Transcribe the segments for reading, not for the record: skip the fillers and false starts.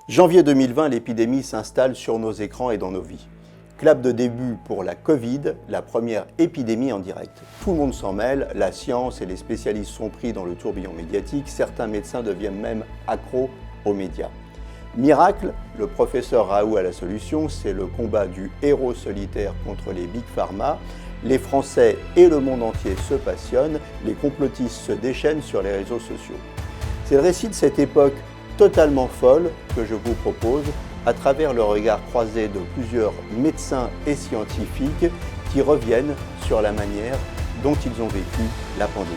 Janvier 2020, l'épidémie s'installe sur nos écrans et dans nos vies. Clap de début pour la Covid, la première épidémie en direct. Tout le monde s'en mêle, la science et les spécialistes sont pris dans le tourbillon médiatique, certains médecins deviennent même accros aux médias. Miracle, le professeur Raoult a la solution, c'est le combat du héros solitaire contre les big pharma. Les Français et le monde entier se passionnent, les complotistes se déchaînent sur les réseaux sociaux. C'est le récit de cette époque totalement folle que je vous propose à travers le regard croisé de plusieurs médecins et scientifiques qui reviennent sur la manière dont ils ont vécu la pandémie.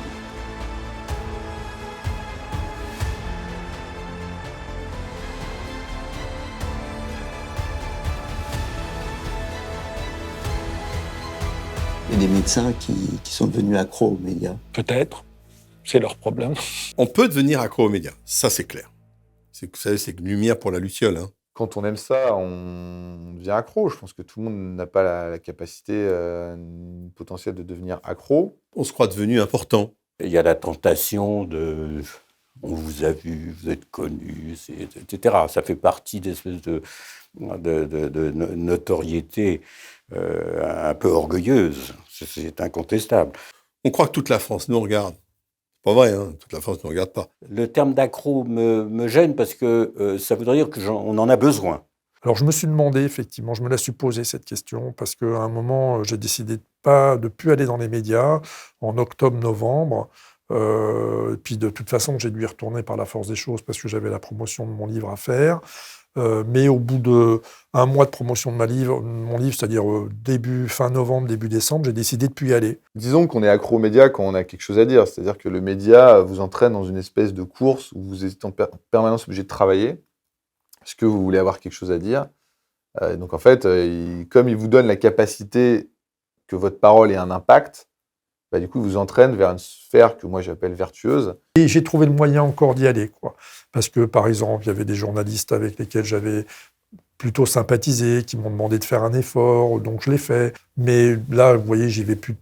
Il y a des médecins qui sont devenus accros aux médias. Peut-être, c'est leur problème. On peut devenir accro aux médias, ça c'est clair. Vous savez, c'est une lumière pour la luciole. Quand on aime ça, on devient accro. Je pense que tout le monde n'a pas la capacité potentielle de devenir accro. On se croit devenu important. Il y a la tentation de « on vous a vu, vous êtes connu », etc. Ça fait partie d'espèces de notoriété un peu orgueilleuse. C'est incontestable. On croit que toute la France nous regarde. Pas vrai, toute la France ne regarde pas. Le terme d'accro me gêne parce que ça voudrait dire qu'on en a besoin. Alors je me suis demandé, effectivement, je me la suis posé cette question, parce qu'à un moment, j'ai décidé de ne plus aller dans les médias, en octobre-novembre. Puis de toute façon, j'ai dû y retourner par la force des choses, parce que j'avais la promotion de mon livre à faire. Mais au bout d'un mois de promotion de mon livre, c'est-à-dire fin novembre, début décembre, j'ai décidé de ne plus y aller. Disons qu'on est accro aux médias quand on a quelque chose à dire. C'est-à-dire que le média vous entraîne dans une espèce de course où vous êtes en permanence obligé de travailler parce que vous voulez avoir quelque chose à dire. Donc en fait, comme il vous donne la capacité que votre parole ait un impact, du coup, il vous entraîne vers une sphère que moi j'appelle vertueuse. Et j'ai trouvé le moyen encore d'y aller, quoi. Parce que, par exemple, il y avait des journalistes avec lesquels j'avais plutôt sympathisé, qui m'ont demandé de faire un effort, donc je l'ai fait. Mais là, vous voyez, j'y vais plus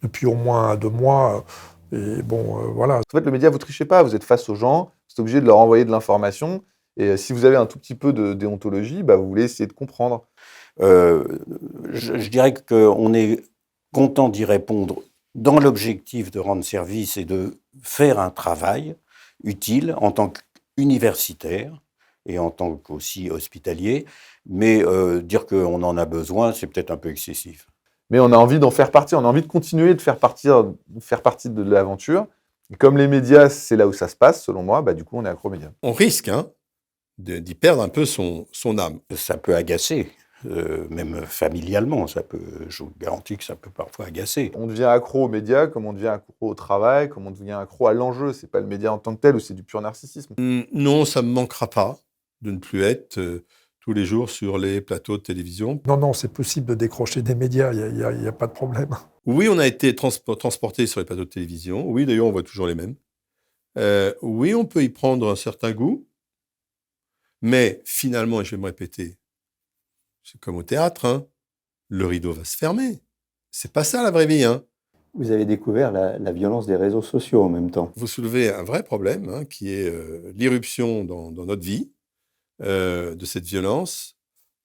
depuis au moins 2 mois. Et bon, voilà. En fait, le média, vous ne trichez pas, vous êtes face aux gens, vous êtes obligé de leur envoyer de l'information. Et si vous avez un tout petit peu de déontologie, vous voulez essayer de comprendre. Je dirais qu'on est content d'y répondre dans l'objectif de rendre service et de faire un travail utile en tant qu'universitaire et en tant qu'aussi hospitalier, mais dire qu'on en a besoin, c'est peut-être un peu excessif. Mais on a envie d'en faire partie, on a envie de continuer de faire partie de l'aventure. Et comme les médias, c'est là où ça se passe, selon moi, du coup, on est accro aux médias. On risque d'y perdre un peu son âme. Ça peut agacer. Même familialement, je vous garantis que ça peut parfois agacer. On devient accro aux médias comme on devient accro au travail, comme on devient accro à l'enjeu. C'est pas le média en tant que tel ou c'est du pur narcissisme. Non, ça me manquera pas de ne plus être tous les jours sur les plateaux de télévision. Non, c'est possible de décrocher des médias, il y a pas de problème. Oui, on a été transportés sur les plateaux de télévision. Oui, d'ailleurs, on voit toujours les mêmes. Oui, on peut y prendre un certain goût. Mais finalement, et je vais me répéter, c'est comme au théâtre, le rideau va se fermer. C'est pas ça la vraie vie. Vous avez découvert la violence des réseaux sociaux en même temps. Vous soulevez un vrai problème qui est l'irruption dans notre vie de cette violence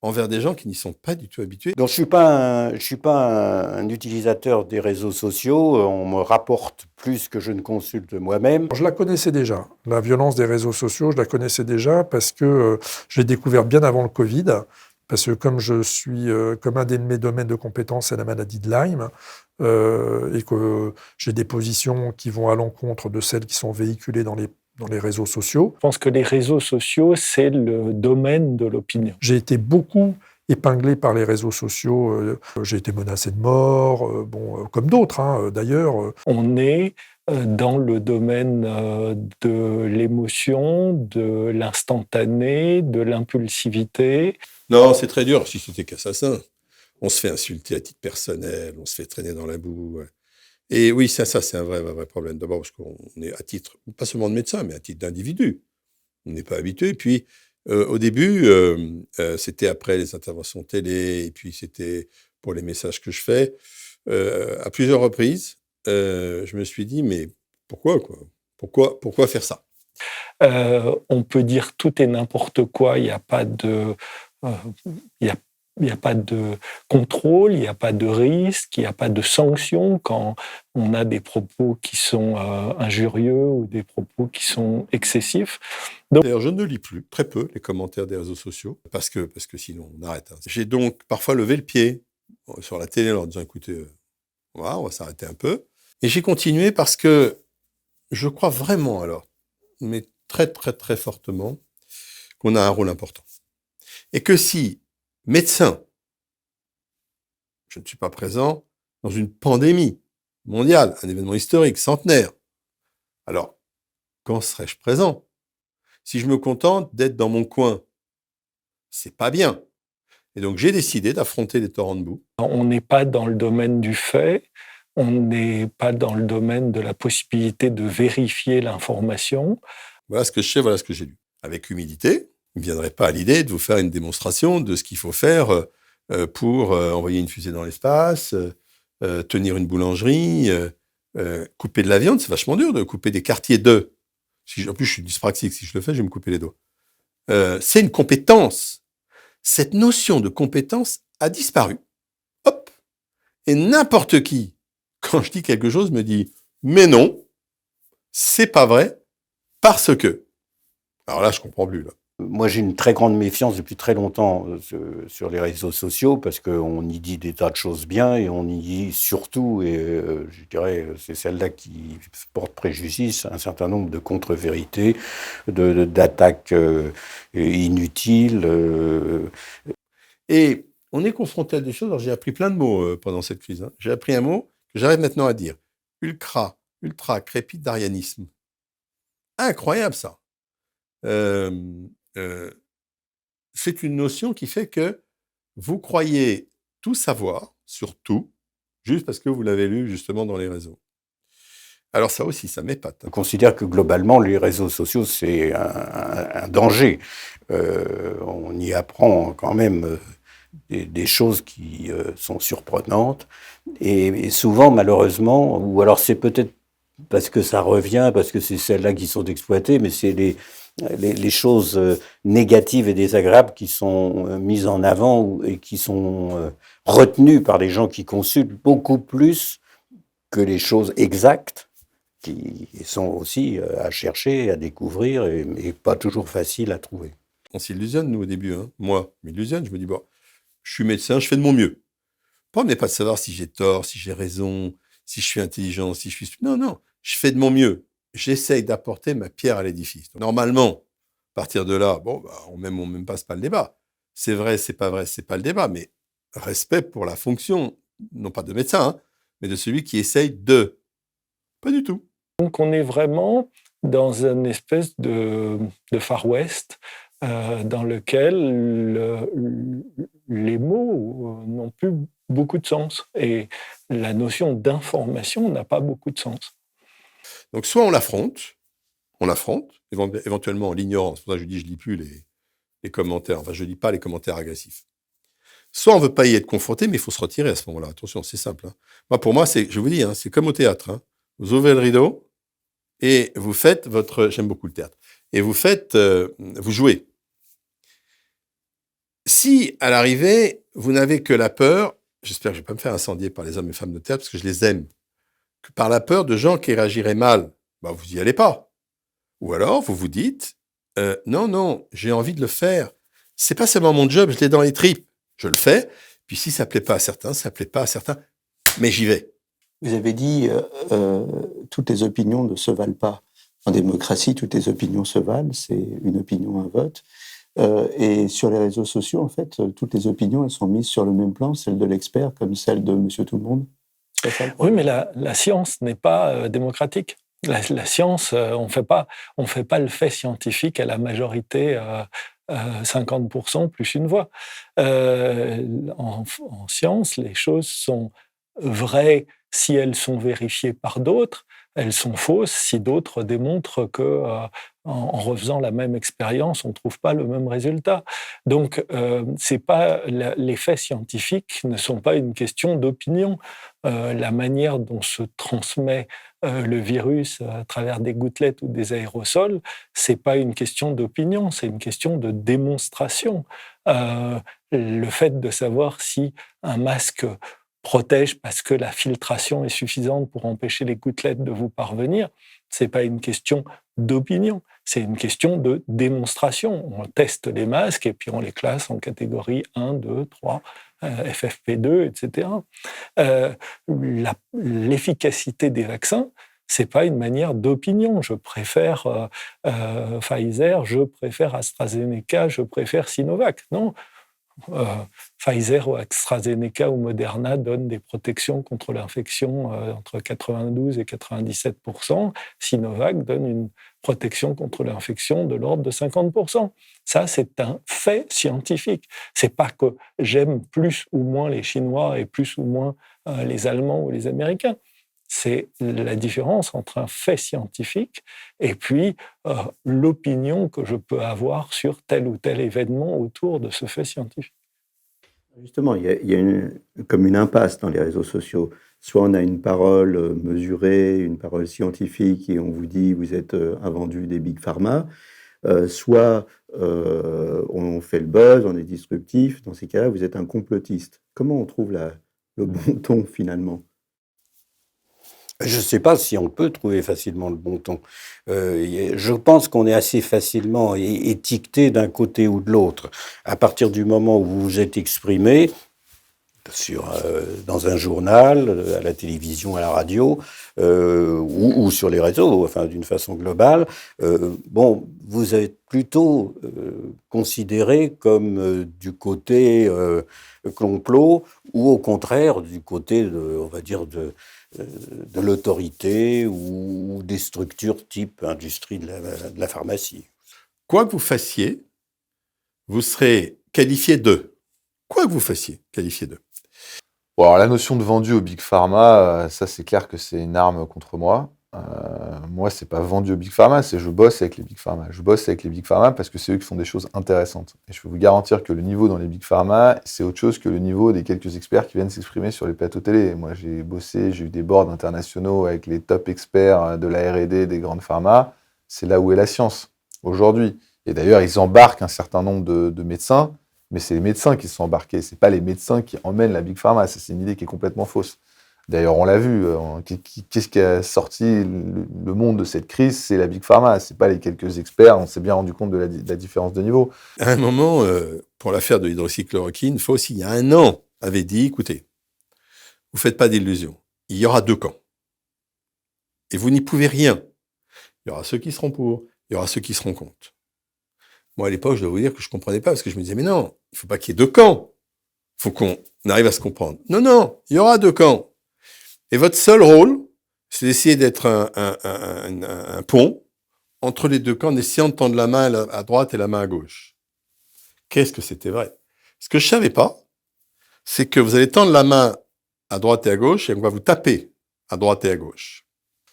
envers des gens qui n'y sont pas du tout habitués. Donc je suis pas un utilisateur des réseaux sociaux. On me rapporte plus que je ne consulte moi-même. Je la connaissais déjà. La violence des réseaux sociaux, je la connaissais déjà parce que je l'ai découvert bien avant le Covid. Parce que comme comme un de mes domaines de compétences, c'est la maladie de Lyme, et que j'ai des positions qui vont à l'encontre de celles qui sont véhiculées dans les réseaux sociaux. Je pense que les réseaux sociaux, c'est le domaine de l'opinion. J'ai été beaucoup épinglé par les réseaux sociaux. J'ai été menacé de mort, comme d'autres d'ailleurs. On est dans le domaine de l'émotion, de l'instantané, de l'impulsivité. Non, c'est très dur. Si c'était qu'assassin, on se fait insulter à titre personnel, on se fait traîner dans la boue. Et oui, ça c'est un vrai problème. D'abord parce qu'on est à titre, pas seulement de médecin, mais à titre d'individu. On n'est pas habitué. Puis, au début, c'était après les interventions télé, et puis c'était pour les messages que je fais. À plusieurs reprises, je me suis dit, mais pourquoi faire ça ? On peut dire tout et n'importe quoi, il n'y a pas de... il y a il n'y a pas de contrôle, il n'y a pas de risque, il n'y a pas de sanction quand on a des propos qui sont injurieux ou des propos qui sont excessifs. D'ailleurs, je ne lis plus, très peu, les commentaires des réseaux sociaux, parce que sinon, on arrête. Hein. J'ai donc parfois levé le pied sur la télé en leur disant, écoutez, voilà, on va s'arrêter un peu. Et j'ai continué parce que je crois vraiment, alors, mais très, très, très fortement, qu'on a un rôle important. Et que si médecin, je ne suis pas présent dans une pandémie mondiale, un événement historique, centenaire, alors, quand serais-je présent? Si je me contente d'être dans mon coin, c'est pas bien. Et donc, j'ai décidé d'affronter les torrents de boue. On n'est pas dans le domaine du fait, on n'est pas dans le domaine de la possibilité de vérifier l'information. Voilà ce que je sais, voilà ce que j'ai lu. Avec humilité, il ne viendrait pas à l'idée de vous faire une démonstration de ce qu'il faut faire pour envoyer une fusée dans l'espace, tenir une boulangerie, couper de la viande. C'est vachement dur de couper des quartiers d'œufs. En plus, je suis dyspraxique. Si je le fais, je vais me couper les doigts. C'est une compétence. Cette notion de compétence a disparu. Hop. Et n'importe qui, quand je dis quelque chose, me dit « mais non, c'est pas vrai, parce que ». Alors là, je comprends plus, là. Moi, j'ai une très grande méfiance depuis très longtemps sur les réseaux sociaux parce qu'on y dit des tas de choses bien et on y dit surtout, et je dirais, c'est celle-là qui porte préjudice, un certain nombre de contre-vérités, d'attaques inutiles. Et on est confronté à des choses. Alors, j'ai appris plein de mots pendant cette crise. Hein. J'ai appris un mot que j'arrive maintenant à dire. Ultra crépidarianisme. Incroyable, ça. C'est une notion qui fait que vous croyez tout savoir sur tout, juste parce que vous l'avez lu justement dans les réseaux. Alors ça aussi, ça m'épate. Je considère que globalement, les réseaux sociaux, c'est un danger. On y apprend quand même des choses qui sont surprenantes. Et souvent, malheureusement, ou alors c'est peut-être parce que ça revient, parce que c'est celles-là qui sont exploitées, mais c'est les choses négatives et désagréables qui sont mises en avant et qui sont retenues par les gens qui consultent beaucoup plus que les choses exactes qui sont aussi à chercher, à découvrir et pas toujours faciles à trouver. On s'illusionne, nous, au début. Hein. Moi, je m'illusionne, je me dis, bon, je suis médecin, je fais de mon mieux. Le problème n'est pas de savoir si j'ai tort, si j'ai raison, si je suis intelligent, si je suis... Non, je fais de mon mieux. J'essaye d'apporter ma pierre à l'édifice. Donc, normalement, à partir de là, bon, on même passe pas le débat. C'est vrai, c'est pas le débat, mais respect pour la fonction, non pas de médecin, hein, mais de celui qui essaye de... Pas du tout. Donc on est vraiment dans une espèce de Far West dans lequel les mots n'ont plus beaucoup de sens et la notion d'information n'a pas beaucoup de sens. Donc soit on l'affronte, éventuellement en l'ignorant. C'est pour ça que je dis, je lis plus les commentaires, enfin je lis pas les commentaires agressifs. Soit on veut pas y être confronté, mais il faut se retirer à ce moment-là. Attention, c'est simple. Hein. Pour moi, je vous dis, hein, c'est comme au théâtre. Hein. Vous ouvrez le rideau et vous faites j'aime beaucoup le théâtre, et vous jouez. Si, à l'arrivée, vous n'avez que la peur, j'espère que je ne vais pas me faire incendier par les hommes et femmes de théâtre, parce que je les aime, que par la peur de gens qui réagiraient mal, vous n'y allez pas. Ou alors, vous vous dites, non, j'ai envie de le faire. C'est pas seulement mon job, je l'ai dans les tripes. Je le fais, puis si ça plaît pas à certains, ça plaît pas à certains, mais j'y vais. Vous avez dit toutes les opinions ne se valent pas. En démocratie, toutes les opinions se valent, c'est une opinion, un vote. Et sur les réseaux sociaux, en fait, toutes les opinions, elles sont mises sur le même plan, celle de l'expert comme celle de Monsieur Tout-le-Monde. Oui, mais la science n'est pas démocratique. La science, on fait pas le fait scientifique à la majorité 50% plus une voix. En science, les choses sont vraies si elles sont vérifiées par d'autres, elles sont fausses si d'autres démontrent que en refaisant la même expérience, on ne trouve pas le même résultat. Donc, c'est pas les faits scientifiques ne sont pas une question d'opinion. La manière dont se transmet le virus à travers des gouttelettes ou des aérosols, c'est pas une question d'opinion, c'est une question de démonstration. Le fait de savoir si un masque protège parce que la filtration est suffisante pour empêcher les gouttelettes de vous parvenir, c'est pas une question d'opinion, c'est une question de démonstration. On teste les masques et puis on les classe en catégorie 1, 2, 3, FFP2, etc. L'efficacité des vaccins, c'est pas une manière d'opinion. Je préfère Pfizer, je préfère AstraZeneca, je préfère Sinovac. Non, Pfizer ou AstraZeneca ou Moderna donnent des protections contre l'infection entre 92 et 97%. Sinovac donne une protection contre l'infection de l'ordre de 50%. Ça, c'est un fait scientifique. C'est pas que j'aime plus ou moins les Chinois et plus ou moins les Allemands ou les Américains. C'est la différence entre un fait scientifique et puis l'opinion que je peux avoir sur tel ou tel événement autour de ce fait scientifique. Justement, il y a comme une impasse dans les réseaux sociaux. Soit on a une parole mesurée, une parole scientifique, et on vous dit vous êtes un vendu des big pharma, soit on fait le buzz, on est disruptif. Dans ces cas-là, vous êtes un complotiste. Comment on trouve le bon ton finalement ? Je ne sais pas si on peut trouver facilement le bon ton. Je pense qu'on est assez facilement étiqueté d'un côté ou de l'autre. À partir du moment où vous vous êtes exprimé dans un journal, à la télévision, à la radio, ou sur les réseaux, enfin d'une façon globale, vous êtes plutôt considéré comme du côté complot, ou au contraire du côté, on va dire, de l'autorité ou des structures type industrie de la pharmacie. Quoi que vous fassiez, vous serez qualifié de. Quoi que vous fassiez, qualifié de. Bon, alors la notion de vendu au Big Pharma, ça c'est clair que c'est une arme contre moi. Moi, c'est pas vendu au Big Pharma, c'est je bosse avec les Big Pharma. Je bosse avec les Big Pharma parce que c'est eux qui font des choses intéressantes. Et je peux vous garantir que le niveau dans les Big Pharma, c'est autre chose que le niveau des quelques experts qui viennent s'exprimer sur les plateaux télé. Moi, j'ai bossé, j'ai eu des boards internationaux avec les top experts de la R&D des grandes pharma. C'est là où est la science, aujourd'hui. Et d'ailleurs, ils embarquent un certain nombre de médecins, mais c'est les médecins qui sont embarqués. C'est pas les médecins qui emmènent la Big Pharma. Ça, c'est une idée qui est complètement fausse. D'ailleurs, on l'a vu, qu'est-ce qui a sorti le monde de cette crise? C'est la Big Pharma, c'est pas les quelques experts. On s'est bien rendu compte de la différence de niveau. À un moment, pour l'affaire de l'hydroxychloroquine, Fauci, il y a 1 an, avait dit, écoutez, vous faites pas d'illusions, il y aura 2 camps. Et vous n'y pouvez rien. Il y aura ceux qui seront pour, il y aura ceux qui seront contre. Moi, à l'époque, je dois vous dire que je comprenais pas, parce que je me disais, mais non, il faut pas qu'il y ait 2 camps. Il faut qu'on arrive à se comprendre. Non, il y aura 2 camps. Et votre seul rôle, c'est d'essayer d'être un pont entre les 2 camps, en essayant de tendre la main à droite et la main à gauche. Qu'est-ce que c'était vrai? Ce que je savais pas, c'est que vous allez tendre la main à droite et à gauche, et on va vous taper à droite et à gauche.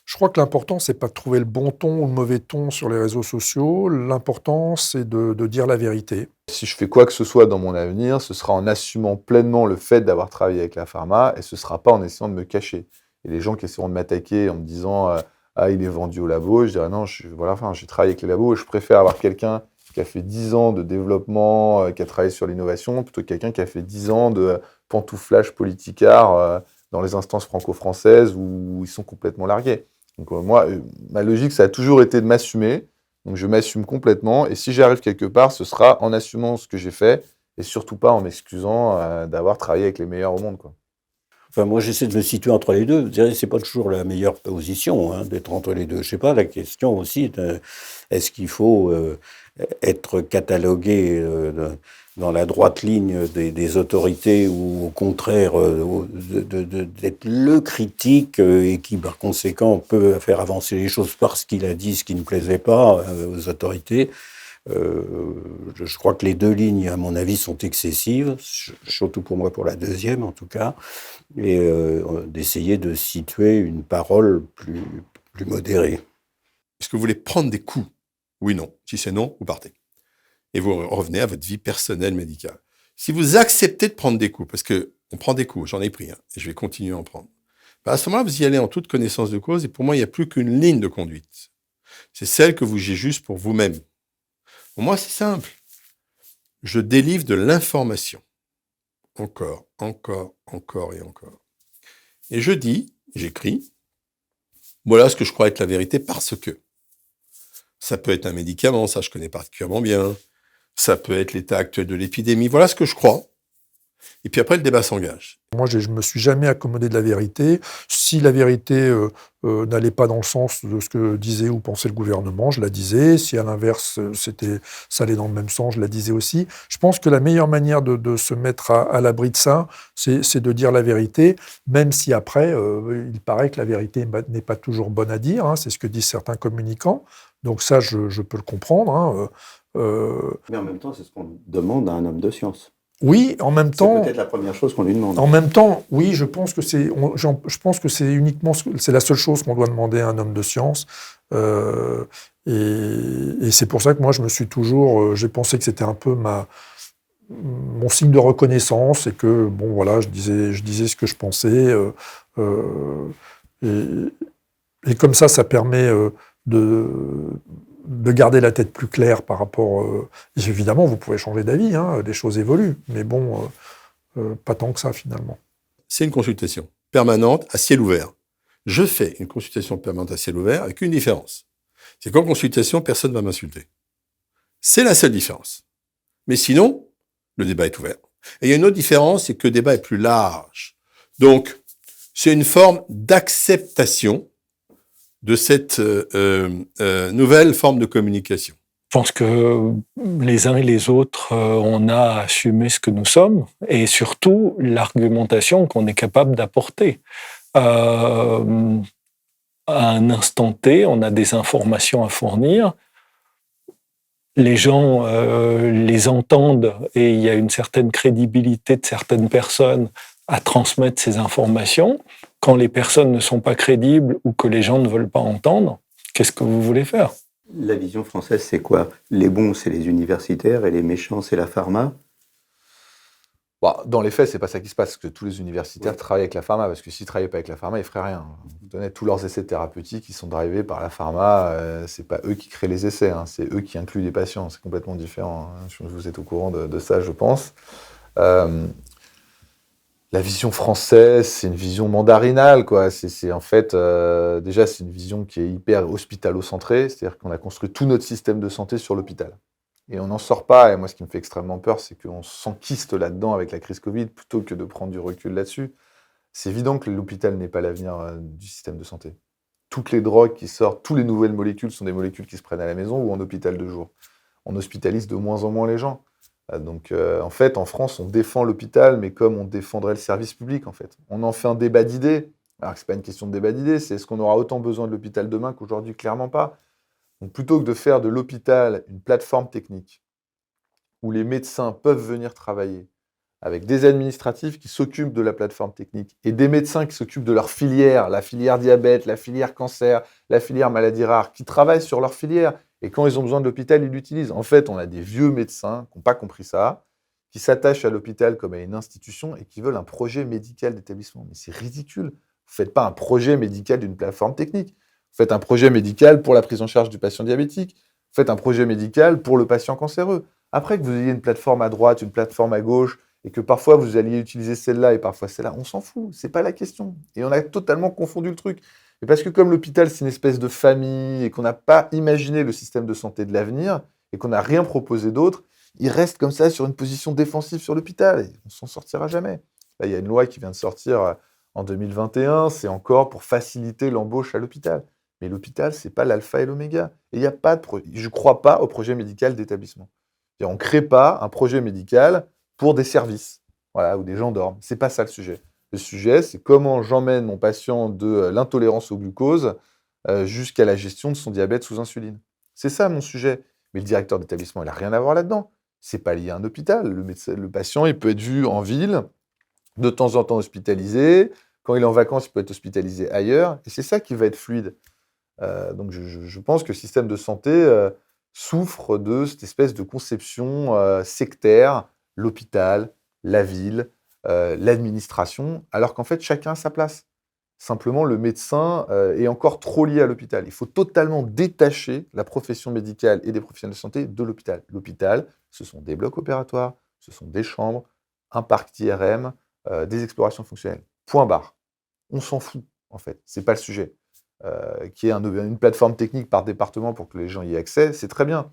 Je crois que l'important, c'est pas de trouver le bon ton ou le mauvais ton sur les réseaux sociaux. L'important, c'est de dire la vérité. Si je fais quoi que ce soit dans mon avenir, ce sera en assumant pleinement le fait d'avoir travaillé avec la pharma, et ce sera pas en essayant de me cacher. Et les gens qui essaieront de m'attaquer en me disant il est vendu au labo, je dirais non, j'ai travaillé avec les labos, et je préfère avoir quelqu'un qui a fait 10 ans de développement, qui a travaillé sur l'innovation, plutôt que quelqu'un qui a fait 10 ans de pantouflage politicard dans les instances franco-françaises où ils sont complètement largués. Donc moi, ma logique, ça a toujours été de m'assumer. Donc je m'assume complètement. Et si j'arrive quelque part, ce sera en assumant ce que j'ai fait et surtout pas en m'excusant d'avoir travaillé avec les meilleurs au monde, quoi. Enfin, moi, j'essaie de me situer entre les deux. C'est pas toujours la meilleure position, d'être entre les deux. Je sais pas, la question aussi, est-ce qu'il faut être catalogué dans la droite ligne des autorités ou au contraire d'être le critique et qui par conséquent peut faire avancer les choses parce qu'il a dit ce qui ne plaisait pas aux autorités. Je crois que les 2 lignes, à mon avis, sont excessives, surtout pour moi, pour la deuxième en tout cas, et d'essayer de situer une parole Plus modéré. Est-ce que vous voulez prendre des coups? Oui, non. Si c'est non, vous partez. Et vous revenez à votre vie personnelle médicale. Si vous acceptez de prendre des coups, parce que on prend des coups, j'en ai pris, et je vais continuer à en prendre, à ce moment-là, vous y allez en toute connaissance de cause, et pour moi, il n'y a plus qu'une ligne de conduite. C'est celle que vous jugez juste pour vous-même. Pour moi, c'est simple. Je délivre de l'information. Encore et encore. Et je dis, j'écris, voilà ce que je crois être la vérité parce que ça peut être un médicament, ça je connais particulièrement bien, ça peut être l'état actuel de l'épidémie, voilà ce que je crois. Et puis après, le débat s'engage. Moi, je ne me suis jamais accommodé de la vérité. Si la vérité n'allait pas dans le sens de ce que disait ou pensait le gouvernement, je la disais. Si à l'inverse, ça allait dans le même sens, je la disais aussi. Je pense que la meilleure manière de se mettre à l'abri de ça, c'est de dire la vérité, même si après, il paraît que la vérité n'est pas toujours bonne à dire. Hein, c'est ce que disent certains communicants. Donc ça, je peux le comprendre. Hein, Mais en même temps, c'est ce qu'on demande à un homme de science. Oui, en même temps. C'est peut-être la première chose qu'on lui demande. En même temps, oui, je pense que c'est uniquement, c'est la seule chose qu'on doit demander à un homme de science. Et c'est pour ça que moi, je me suis toujours, j'ai pensé que c'était un peu mon signe de reconnaissance et que bon, voilà, je disais ce que je pensais. Et comme ça permet de garder la tête plus claire par rapport... évidemment, vous pouvez changer d'avis, hein, les choses évoluent, mais bon, pas tant que ça, finalement. C'est une consultation permanente à ciel ouvert. Je fais une consultation permanente à ciel ouvert avec une différence. C'est qu'en consultation, personne ne va m'insulter. C'est la seule différence. Mais sinon, le débat est ouvert. Et il y a une autre différence, c'est que le débat est plus large. Donc, c'est une forme d'acceptation de cette nouvelle forme de communication. Je pense que les uns et les autres, on a assumé ce que nous sommes et surtout l'argumentation qu'on est capable d'apporter. À un instant T, on a des informations à fournir. Les gens les entendent et il y a une certaine crédibilité de certaines personnes à transmettre ces informations. Quand les personnes ne sont pas crédibles ou que les gens ne veulent pas entendre, qu'est-ce que vous voulez faire? La vision française, c'est quoi? Les bons, c'est les universitaires et les méchants, c'est la pharma? Bon, dans les faits, c'est pas ça qui se passe, parce que tous les universitaires travaillent avec la pharma, parce que s'ils travaillaient pas avec la pharma, ils feraient rien. Vous donnez tous leurs essais thérapeutiques, ils sont drivés par la pharma, c'est pas eux qui créent les essais, hein, c'est eux qui incluent des patients, c'est complètement différent. Hein. Vous êtes au courant de ça, je pense. La vision française, c'est une vision mandarinale, quoi. C'est en fait, déjà, c'est une vision qui est hyper hospitalo-centrée, c'est-à-dire qu'on a construit tout notre système de santé sur l'hôpital. Et on n'en sort pas, et moi, ce qui me fait extrêmement peur, c'est qu'on s'enquiste là-dedans avec la crise Covid, plutôt que de prendre du recul là-dessus. C'est évident que l'hôpital n'est pas l'avenir du système de santé. Toutes les drogues qui sortent, toutes les nouvelles molécules sont des molécules qui se prennent à la maison ou en hôpital de jour. On hospitalise de moins en moins les gens. Donc, en fait, en France, on défend l'hôpital, mais comme on défendrait le service public, en fait. On en fait un débat d'idées. Alors que c'est pas une question de débat d'idées, c'est est-ce qu'on aura autant besoin de l'hôpital demain qu'aujourd'hui? Clairement pas. Donc, plutôt que de faire de l'hôpital une plateforme technique où les médecins peuvent venir travailler avec des administratifs qui s'occupent de la plateforme technique et des médecins qui s'occupent de leur filière, la filière diabète, la filière cancer, la filière maladies rares, qui travaillent sur leur filière. Et quand ils ont besoin de l'hôpital, ils l'utilisent. En fait, on a des vieux médecins qui n'ont pas compris ça, qui s'attachent à l'hôpital comme à une institution et qui veulent un projet médical d'établissement. Mais c'est ridicule. Vous ne faites pas un projet médical d'une plateforme technique. Vous faites un projet médical pour la prise en charge du patient diabétique. Vous faites un projet médical pour le patient cancéreux. Après que vous ayez une plateforme à droite, une plateforme à gauche, et que parfois vous alliez utiliser celle-là et parfois celle-là, on s'en fout. C'est pas la question. Et on a totalement confondu le truc. Et parce que comme l'hôpital, c'est une espèce de famille et qu'on n'a pas imaginé le système de santé de l'avenir et qu'on n'a rien proposé d'autre, il reste comme ça sur une position défensive sur l'hôpital et on s'en sortira jamais. Là, il y a une loi qui vient de sortir en 2021, c'est encore pour faciliter l'embauche à l'hôpital. Mais l'hôpital, c'est pas l'alpha et l'oméga. Et il y a pas de je crois pas au projet médical d'établissement. On ne crée pas un projet médical pour des services, voilà, où des gens dorment. C'est pas ça le sujet. Le sujet, c'est comment j'emmène mon patient de l'intolérance au glucose jusqu'à la gestion de son diabète sous insuline. C'est ça mon sujet. Mais le directeur d'établissement, il n'a rien à voir là-dedans. C'est pas lié à un hôpital. Le patient, il peut être vu en ville, de temps en temps hospitalisé. Quand il est en vacances, il peut être hospitalisé ailleurs. Et c'est ça qui va être fluide. Donc je pense que le système de santé souffre de cette espèce de conception sectaire, l'hôpital, la ville, l'administration, alors qu'en fait, chacun a sa place. Simplement, le médecin est encore trop lié à l'hôpital. Il faut totalement détacher la profession médicale et des professionnels de santé de l'hôpital. L'hôpital, ce sont des blocs opératoires, ce sont des chambres, un parc IRM, des explorations fonctionnelles. Point barre. On s'en fout, en fait. C'est pas le sujet. Qu'il y ait une plateforme technique par département pour que les gens y aient accès, c'est très bien.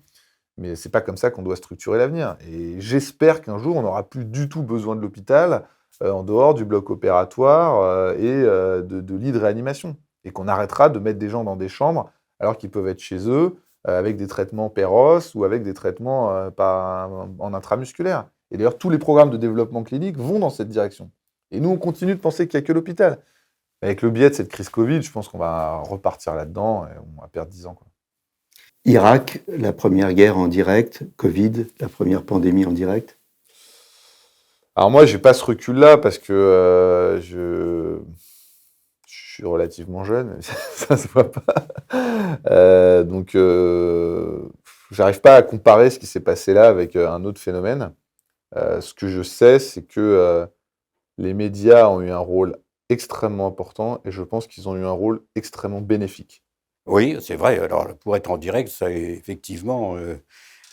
Mais c'est pas comme ça qu'on doit structurer l'avenir. Et j'espère qu'un jour, on n'aura plus du tout besoin de l'hôpital en dehors du bloc opératoire et de lits de réanimation. Et qu'on arrêtera de mettre des gens dans des chambres alors qu'ils peuvent être chez eux avec des traitements péros ou avec des traitements en intramusculaire. Et d'ailleurs, tous les programmes de développement clinique vont dans cette direction. Et nous, on continue de penser qu'il n'y a que l'hôpital. Avec le biais de cette crise Covid, je pense qu'on va repartir là-dedans et on va perdre 10 ans, quoi. Irak, la première guerre en direct, Covid, la première pandémie en direct. Alors moi, je n'ai pas ce recul-là parce que je suis relativement jeune, ça se voit pas. Donc, j'arrive pas à comparer ce qui s'est passé là avec un autre phénomène. Ce que je sais, c'est que les médias ont eu un rôle extrêmement important et je pense qu'ils ont eu un rôle extrêmement bénéfique. Oui, c'est vrai. Alors, pour être en direct, ça, effectivement,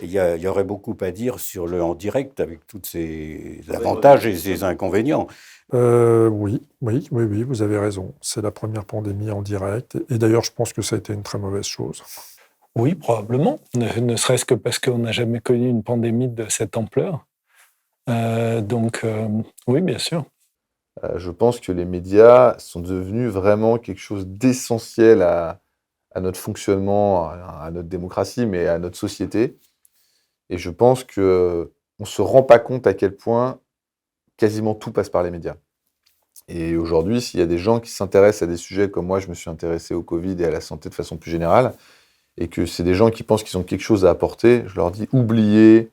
il y aurait beaucoup à dire sur le en direct avec tous ses avantages et ses inconvénients. Oui, vous avez raison. C'est la première pandémie en direct. Et d'ailleurs, je pense que ça a été une très mauvaise chose. Oui, probablement. Ne serait-ce que parce qu'on n'a jamais connu une pandémie de cette ampleur. Donc, oui, bien sûr. Je pense que les médias sont devenus vraiment quelque chose d'essentiel à notre fonctionnement, à notre démocratie, mais à notre société. Et je pense qu'on ne se rend pas compte à quel point quasiment tout passe par les médias. Et aujourd'hui, s'il y a des gens qui s'intéressent à des sujets comme moi, je me suis intéressé au Covid et à la santé de façon plus générale, et que c'est des gens qui pensent qu'ils ont quelque chose à apporter, je leur dis oubliez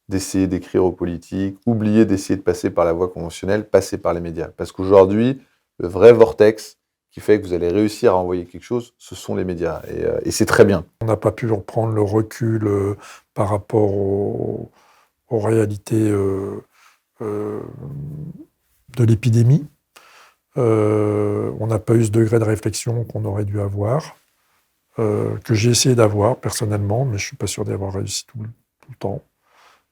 d'essayer d'écrire aux politiques, oubliez d'essayer de passer par la voie conventionnelle, passez par les médias. Parce qu'aujourd'hui, le vrai vortex qui fait que vous allez réussir à envoyer quelque chose, ce sont les médias. Et c'est très bien. On n'a pas pu reprendre le recul par rapport aux réalités de l'épidémie. On n'a pas eu ce degré de réflexion qu'on aurait dû avoir, que j'ai essayé d'avoir personnellement, mais je ne suis pas sûr d'y avoir réussi tout le temps.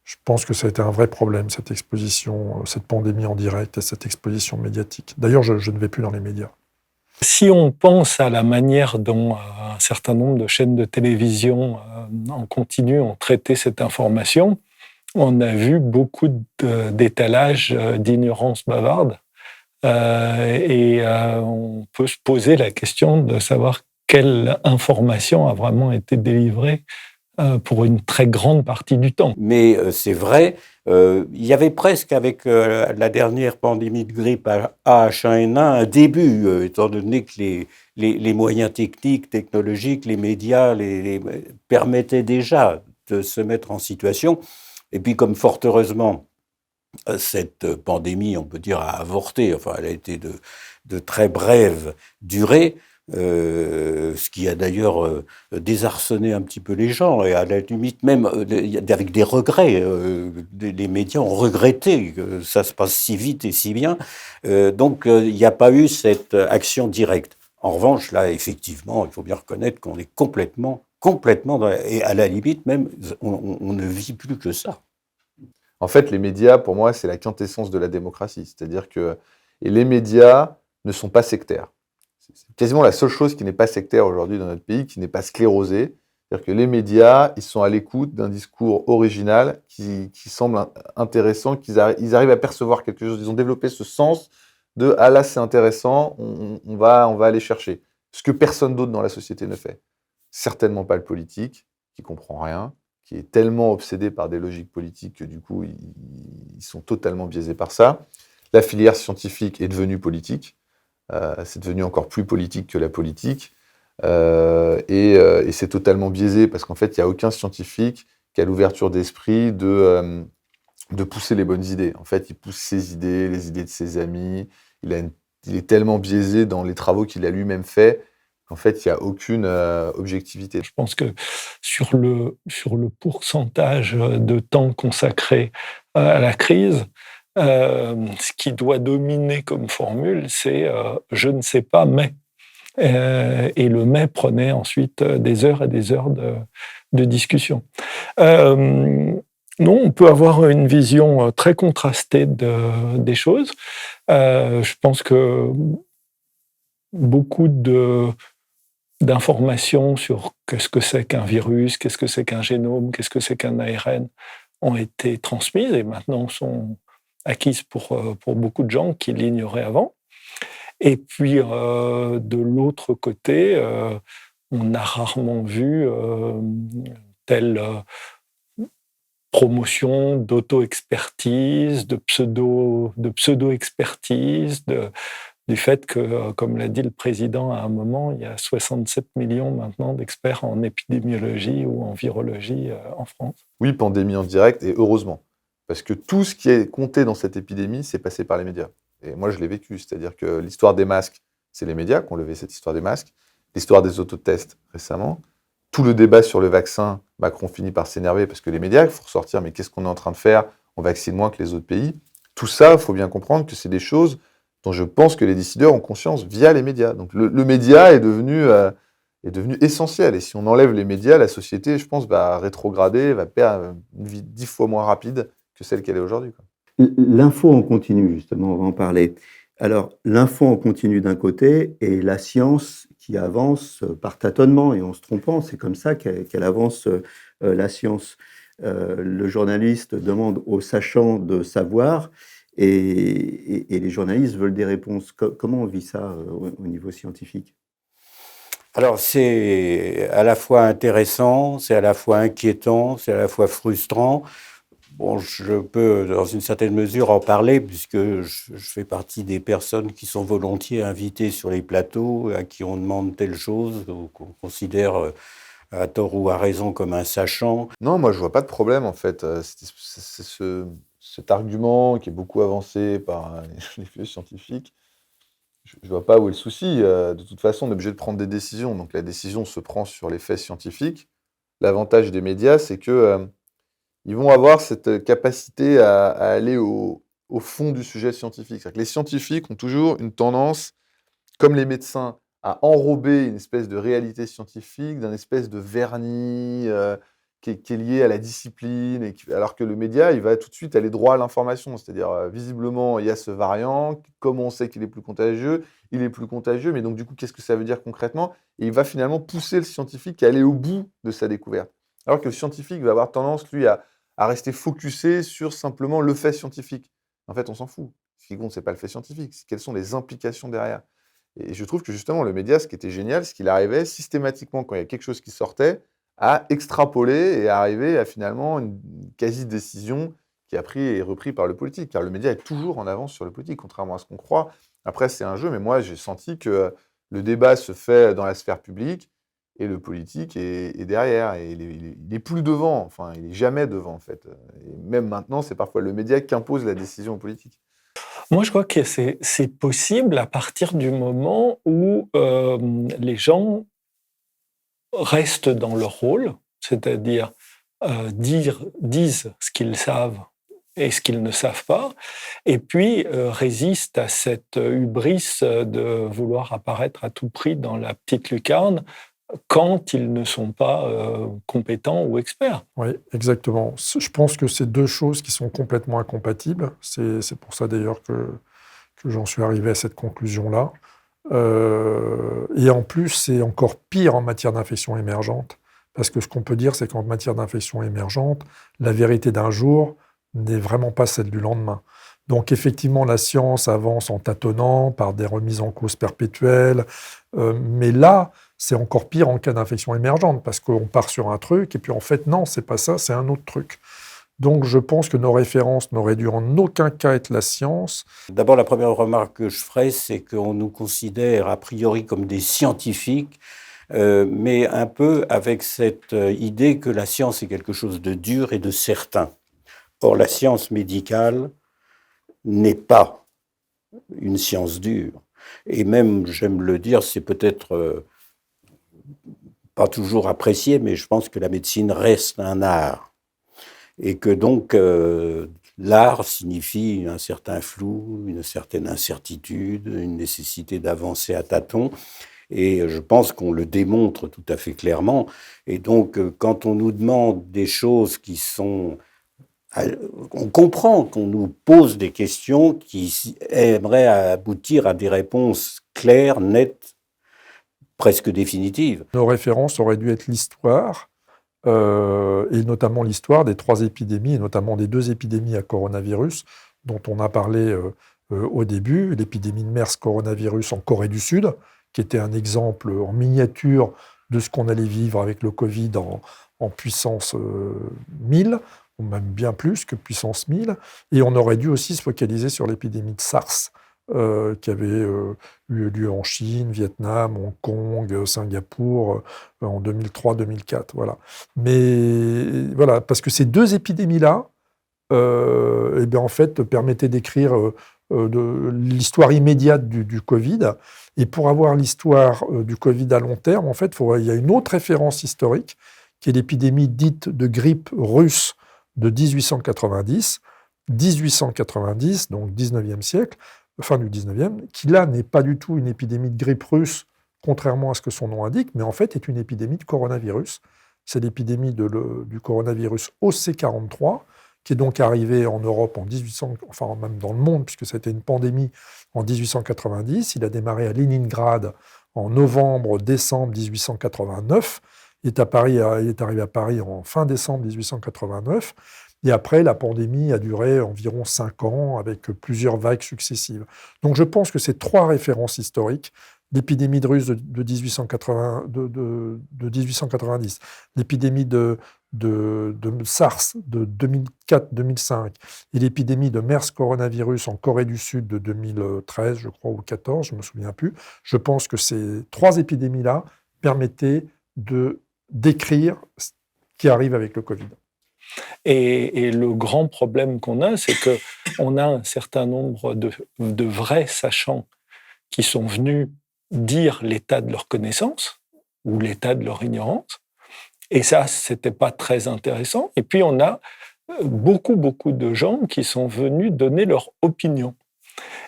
Je pense que ça a été un vrai problème, cette exposition, cette pandémie en direct et cette exposition médiatique. D'ailleurs, je ne vais plus dans les médias. Si on pense à la manière dont un certain nombre de chaînes de télévision en continu ont traité cette information, on a vu beaucoup d'étalage d'ignorance bavarde. On peut se poser la question de savoir quelle information a vraiment été délivrée pour une très grande partie du temps. Mais c'est vrai, il y avait presque avec la dernière pandémie de grippe H1N1 un début, étant donné que les moyens technologiques, les médias les permettaient déjà de se mettre en situation. Et puis comme fort heureusement, cette pandémie, on peut dire, a avorté, enfin elle a été de très brève durée, ce qui a d'ailleurs désarçonné un petit peu les gens, et à la limite même avec des regrets. Les médias ont regretté que ça se passe si vite et si bien. Donc il n'y a pas eu cette action directe. En revanche, là, effectivement, il faut bien reconnaître qu'on est complètement et à la limite même, on ne vit plus que ça. En fait, les médias, pour moi, c'est la quintessence de la démocratie. C'est-à-dire que les médias ne sont pas sectaires. C'est quasiment la seule chose qui n'est pas sectaire aujourd'hui dans notre pays, qui n'est pas sclérosée. C'est-à-dire que les médias, ils sont à l'écoute d'un discours original qui semble intéressant, qu'ils arrivent à percevoir quelque chose. Ils ont développé ce sens de « ah là, c'est intéressant, on va aller chercher ». Ce que personne d'autre dans la société ne fait. Certainement pas le politique, qui comprend rien, qui est tellement obsédé par des logiques politiques que du coup, ils sont totalement biaisés par ça. La filière scientifique est devenue politique. C'est devenu encore plus politique que la politique. Et c'est totalement biaisé parce qu'en fait, il n'y a aucun scientifique qui a l'ouverture d'esprit de pousser les bonnes idées. En fait, il pousse ses idées, les idées de ses amis. Il est tellement biaisé dans les travaux qu'il a lui-même faits qu'en fait, il n'y a aucune objectivité. Je pense que sur le pourcentage de temps consacré à la crise, ce qui doit dominer comme formule, c'est je ne sais pas, mais. Et le mais prenait ensuite des heures et des heures de discussion. Non, on peut avoir une vision très contrastée des choses. Je pense que beaucoup d'informations sur qu'est-ce que c'est qu'un virus, qu'est-ce que c'est qu'un génome, qu'est-ce que c'est qu'un ARN ont été transmises et maintenant sont acquises pour beaucoup de gens qui l'ignoraient avant. Et puis, de l'autre côté, on a rarement vu telle promotion d'auto-expertise, de pseudo-expertise, du fait que, comme l'a dit le président à un moment, il y a 67 millions maintenant d'experts en épidémiologie ou en virologie en France. Oui, pandémie en direct, et heureusement. Parce que tout ce qui est compté dans cette épidémie, c'est passé par les médias. Et moi, je l'ai vécu. C'est-à-dire que l'histoire des masques, c'est les médias qui ont levé cette histoire des masques. L'histoire des autotests, récemment. Tout le débat sur le vaccin, Macron finit par s'énerver parce que les médias, il faut ressortir, mais qu'est-ce qu'on est en train de faire? On vaccine moins que les autres pays. Tout ça, il faut bien comprendre que c'est des choses dont je pense que les décideurs ont conscience via les médias. Donc le média est devenu essentiel. Et si on enlève les médias, la société, je pense, va rétrograder, va perdre une vie 10 fois moins rapide que celle qu'elle est aujourd'hui, quoi. L'info en continu, justement, on va en parler. Alors, l'info en continu d'un côté et la science qui avance par tâtonnement et en se trompant. C'est comme ça qu'elle avance, la science. Le journaliste demande aux sachants de savoir et les journalistes veulent des réponses. Comment on vit ça au niveau scientifique? Alors, c'est à la fois intéressant, c'est à la fois inquiétant, c'est à la fois frustrant. Bon, je peux, dans une certaine mesure, en parler, puisque je fais partie des personnes qui sont volontiers invitées sur les plateaux, à qui on demande telle chose, ou qu'on considère à tort ou à raison comme un sachant. Non, moi, je vois pas de problème, en fait. C'est cet argument qui est beaucoup avancé par les vieux scientifiques. Je ne vois pas où est le souci. De toute façon, on est obligé de prendre des décisions. Donc, la décision se prend sur les faits scientifiques. L'avantage des médias, c'est que ils vont avoir cette capacité à aller au fond du sujet scientifique. C'est-à-dire que les scientifiques ont toujours une tendance, comme les médecins, à enrober une espèce de réalité scientifique, d'un espèce de vernis qui est lié à la discipline, alors que le média, il va tout de suite aller droit à l'information. C'est-à-dire, visiblement, il y a ce variant, comment on sait qu'il est plus contagieux? Il est plus contagieux, mais donc du coup, qu'est-ce que ça veut dire concrètement? Et il va finalement pousser le scientifique à aller au bout de sa découverte. Alors que le scientifique va avoir tendance, lui, à rester focusé sur simplement le fait scientifique. En fait, on s'en fout. Ce qui compte, ce n'est pas le fait scientifique, c'est quelles sont les implications derrière. Et je trouve que justement, le média, ce qui était génial, c'est qu'il arrivait systématiquement, quand il y a quelque chose qui sortait, à extrapoler et à arriver à finalement une quasi-décision qui a pris et est repris par le politique. Car le média est toujours en avance sur le politique, contrairement à ce qu'on croit. Après, c'est un jeu, mais moi, j'ai senti que le débat se fait dans la sphère publique, et le politique est derrière, et il est plus devant, enfin, il est jamais devant, en fait. Et même maintenant, c'est parfois le média qui impose la décision politique. Moi, je crois que c'est possible à partir du moment où les gens restent dans leur rôle, c'est-à-dire disent ce qu'ils savent et ce qu'ils ne savent pas, et puis résistent à cette hubris de vouloir apparaître à tout prix dans la petite lucarne quand ils ne sont pas compétents ou experts. Oui, exactement. Je pense que c'est deux choses qui sont complètement incompatibles. C'est pour ça d'ailleurs que j'en suis arrivé à cette conclusion-là. Et en plus, c'est encore pire en matière d'infection émergente, parce que ce qu'on peut dire, c'est qu'en matière d'infection émergente, la vérité d'un jour n'est vraiment pas celle du lendemain. Donc effectivement, la science avance en tâtonnant, par des remises en cause perpétuelles, mais là, c'est encore pire en cas d'infection émergente, parce qu'on part sur un truc, et puis en fait, non, c'est pas ça, c'est un autre truc. Donc je pense que nos références n'auraient dû en aucun cas être la science. D'abord, la première remarque que je ferai, c'est qu'on nous considère a priori comme des scientifiques, mais un peu avec cette idée que la science est quelque chose de dur et de certain. Or, la science médicale n'est pas une science dure. Et même, j'aime le dire, c'est peut-être pas toujours apprécié, mais je pense que la médecine reste un art. Et que donc, l'art signifie un certain flou, une certaine incertitude, une nécessité d'avancer à tâtons. Et je pense qu'on le démontre tout à fait clairement. Et donc, quand on nous demande des choses qui sont... On comprend qu'on nous pose des questions qui aimeraient aboutir à des réponses claires, nettes, presque définitives. Nos références auraient dû être l'histoire, et notamment l'histoire des 3 épidémies, et notamment des 2 épidémies à coronavirus, dont on a parlé au début, l'épidémie de MERS coronavirus en Corée du Sud, qui était un exemple en miniature de ce qu'on allait vivre avec le Covid en puissance 1000, ou même bien plus que puissance 1000. Et on aurait dû aussi se focaliser sur l'épidémie de SARS, qui avait eu lieu en Chine, Vietnam, Hong Kong, Singapour, en 2003-2004. Voilà. Mais voilà, parce que ces 2 épidémies-là, eh bien, en fait, permettaient d'écrire l'histoire immédiate du Covid. Et pour avoir l'histoire du Covid à long terme, en fait, il y a une autre référence historique, qui est l'épidémie dite de grippe russe de 1890, donc 19e siècle, fin du 19e, qui là n'est pas du tout une épidémie de grippe russe, contrairement à ce que son nom indique, mais en fait est une épidémie de coronavirus. C'est l'épidémie du coronavirus OC43, qui est donc arrivé en Europe en 1800, enfin même dans le monde, puisque ça a été une pandémie en 1890. Il a démarré à Leningrad en novembre-décembre 1889. Il est arrivé à Paris en fin décembre 1889. Et après, la pandémie a duré environ 5 ans, avec plusieurs vagues successives. Donc je pense que ces 3 références historiques, l'épidémie de russe de 1890, l'épidémie de SARS de 2004-2005 et l'épidémie de MERS coronavirus en Corée du Sud de 2013, je crois, ou 2014, je ne me souviens plus. Je pense que ces 3 épidémies-là permettaient de décrire ce qui arrive avec le Covid. Et le grand problème qu'on a, c'est qu'on a un certain nombre de vrais sachants qui sont venus dire l'état de leur connaissance ou l'état de leur ignorance. Et ça, c'était pas très intéressant. Et puis, on a beaucoup de gens qui sont venus donner leur opinion.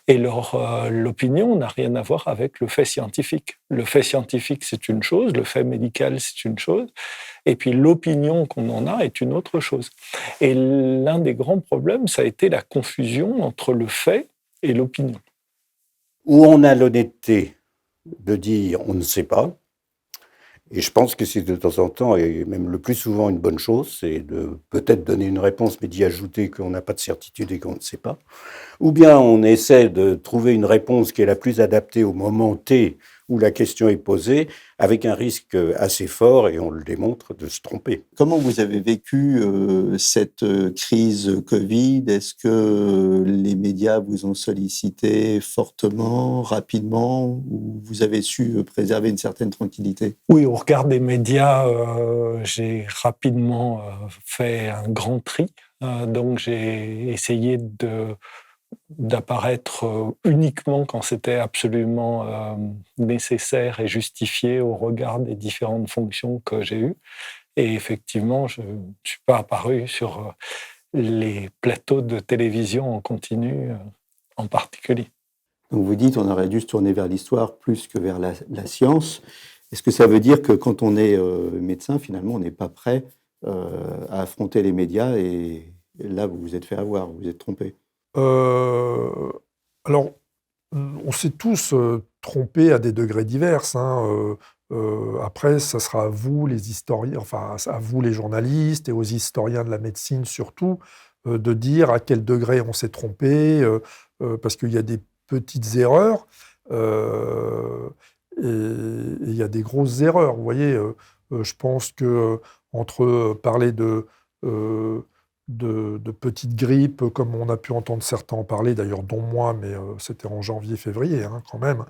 Et l'opinion n'a rien à voir avec le fait scientifique. Le fait scientifique, c'est une chose, le fait médical, c'est une chose, et puis l'opinion qu'on en a est une autre chose. Et l'un des grands problèmes, ça a été la confusion entre le fait et l'opinion. Où on a l'honnêteté de dire on ne sait pas, et je pense que c'est de temps en temps, et même le plus souvent, une bonne chose, c'est de peut-être donner une réponse, mais d'y ajouter qu'on n'a pas de certitude et qu'on ne sait pas. Ou bien on essaie de trouver une réponse qui est la plus adaptée au moment T où la question est posée, avec un risque assez fort, et on le démontre, de se tromper. Comment vous avez vécu cette crise Covid? Est-ce que les médias vous ont sollicité fortement, rapidement, ou vous avez su préserver une certaine tranquillité? Oui, au regard des médias, j'ai rapidement fait un grand tri. Donc j'ai essayé d'apparaître uniquement quand c'était absolument nécessaire et justifié au regard des différentes fonctions que j'ai eues. Et effectivement, je ne suis pas apparu sur les plateaux de télévision en continu en particulier. Donc vous dites on aurait dû se tourner vers l'histoire plus que vers la science. Est-ce que ça veut dire que quand on est médecin, finalement, on n'est pas prêt à affronter les médias et là, vous vous êtes fait avoir, vous vous êtes trompé? Alors, on s'est tous trompés à des degrés divers. Après, ça sera à vous, les historiens, enfin à vous, les journalistes, et aux historiens de la médecine surtout, de dire à quel degré on s'est trompé, parce qu'il y a des petites erreurs et il y a des grosses erreurs. Vous voyez, je pense que entre parler de petites grippes, comme on a pu entendre certains en parler, d'ailleurs dont moi, mais c'était en janvier-février quand même.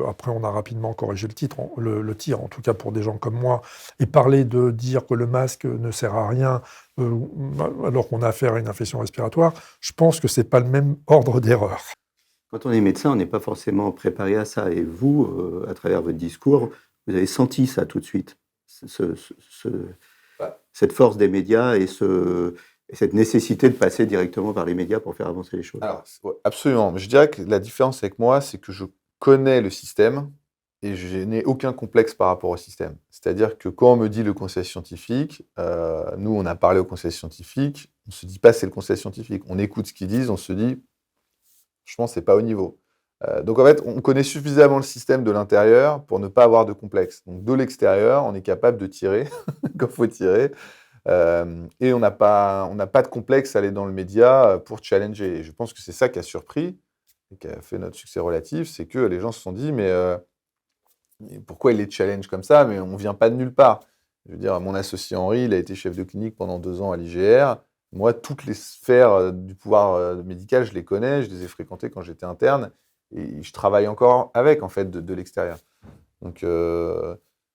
Après, on a rapidement corrigé le tir, en tout cas pour des gens comme moi. Et parler de dire que le masque ne sert à rien alors qu'on a affaire à une infection respiratoire, je pense que ce n'est pas le même ordre d'erreur. Quand on est médecin, on n'est pas forcément préparé à ça. Et vous, à travers votre discours, Vous avez senti ça tout de suite, cette force des médias et cette nécessité de passer directement par les médias pour faire avancer les choses. Alors, absolument. Je dirais que la différence avec moi, c'est que je connais le système et je n'ai aucun complexe par rapport au système. C'est-à-dire que quand on me dit le conseil scientifique, nous, on a parlé au conseil scientifique, on ne se dit pas c'est le conseil scientifique. On écoute ce qu'ils disent, on se dit, franchement, c'est pas au niveau. Donc, en fait, on connaît suffisamment le système de l'intérieur pour ne pas avoir de complexe. Donc, de l'extérieur, on est capable de tirer quand il faut tirer. Et on n'a pas de complexe à aller dans le média pour challenger. Et je pense que c'est ça qui a surpris et qui a fait notre succès relatif, c'est que les gens se sont dit, mais pourquoi il les challenge comme ça? Mais on ne vient pas de nulle part. Je veux dire, mon associé Henri, il a été chef de clinique pendant 2 ans à l'IGR. Moi, toutes les sphères du pouvoir médical, je les connais, je les ai fréquentées quand j'étais interne, et je travaille encore avec, en fait, de l'extérieur. Donc,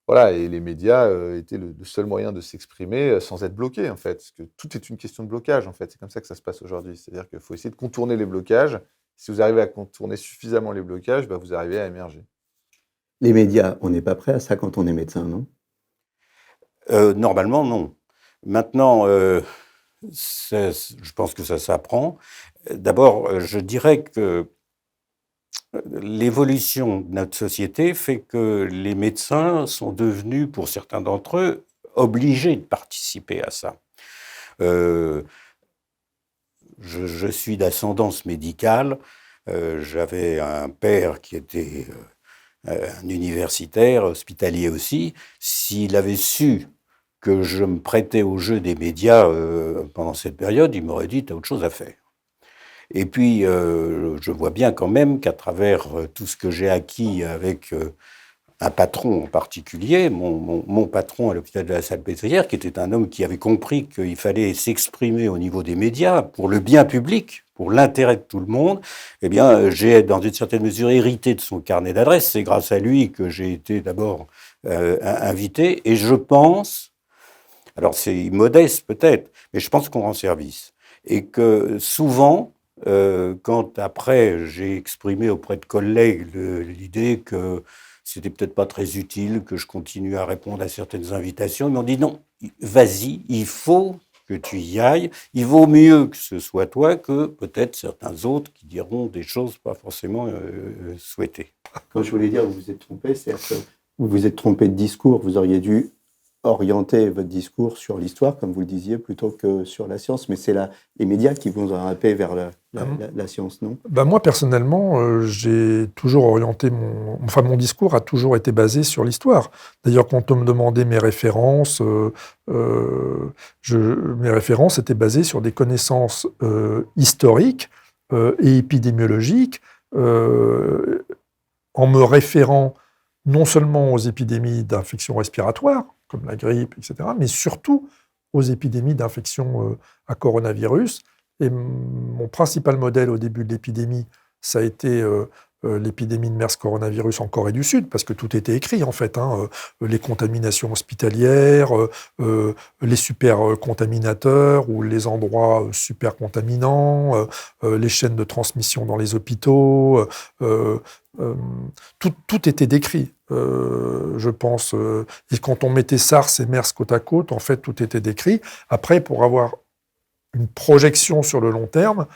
voilà, et les médias étaient le seul moyen de s'exprimer sans être bloqué, en fait. Parce que tout est une question de blocage, en fait. C'est comme ça que ça se passe aujourd'hui. C'est-à-dire qu'il faut essayer de contourner les blocages. Si vous arrivez à contourner suffisamment les blocages, bah, vous arrivez à émerger. Les médias, on n'est pas prêt à ça quand on est médecin, non? Normalement, non. Maintenant, je pense que ça s'apprend. D'abord, je dirais que l'évolution de notre société fait que les médecins sont devenus, pour certains d'entre eux, obligés de participer à ça. Je suis d'ascendance médicale. J'avais un père qui était un universitaire, hospitalier aussi. S'il avait su que je me prêtais au jeu des médias pendant cette période, il m'aurait dit « t'as autre chose à faire ». Et puis, je vois bien quand même qu'à travers tout ce que j'ai acquis avec un patron en particulier, mon patron à l'hôpital de la Salpêtrière, qui était un homme qui avait compris qu'il fallait s'exprimer au niveau des médias pour le bien public, pour l'intérêt de tout le monde, eh bien, j'ai, dans une certaine mesure, hérité de son carnet d'adresses. C'est grâce à lui que j'ai été d'abord invité. Et je pense, alors c'est modeste peut-être, mais je pense qu'on rend service. Et que souvent, quand après j'ai exprimé auprès de collègues l'idée que c'était peut-être pas très utile que je continue à répondre à certaines invitations, ils m'ont dit non, vas-y, il faut que tu y ailles. Il vaut mieux que ce soit toi que peut-être certains autres qui diront des choses pas forcément souhaitées. Quand je voulais dire vous vous êtes trompé, c'est-à-dire que vous vous êtes trompé de discours. Vous auriez dû orienter votre discours sur l'histoire, comme vous le disiez, plutôt que sur la science. Mais c'est les médias qui vous ont happé vers la science, non? Moi, personnellement, j'ai toujours orienté mon discours a toujours été basé sur l'histoire. D'ailleurs, quand on me demandait mes références, mes références étaient basées sur des connaissances historiques et épidémiologiques, en me référant non seulement aux épidémies d'infections respiratoires, comme la grippe, etc., mais surtout aux épidémies d'infections à coronavirus. Et mon principal modèle au début de l'épidémie, ça a été l'épidémie de MERS coronavirus en Corée du Sud, parce que tout était écrit en fait, les contaminations hospitalières, les super-contaminateurs ou les endroits super-contaminants, les chaînes de transmission dans les hôpitaux, tout était décrit, je pense. Et quand on mettait SARS et MERS côte à côte, en fait, tout était décrit. Après, pour avoir une projection sur le long terme,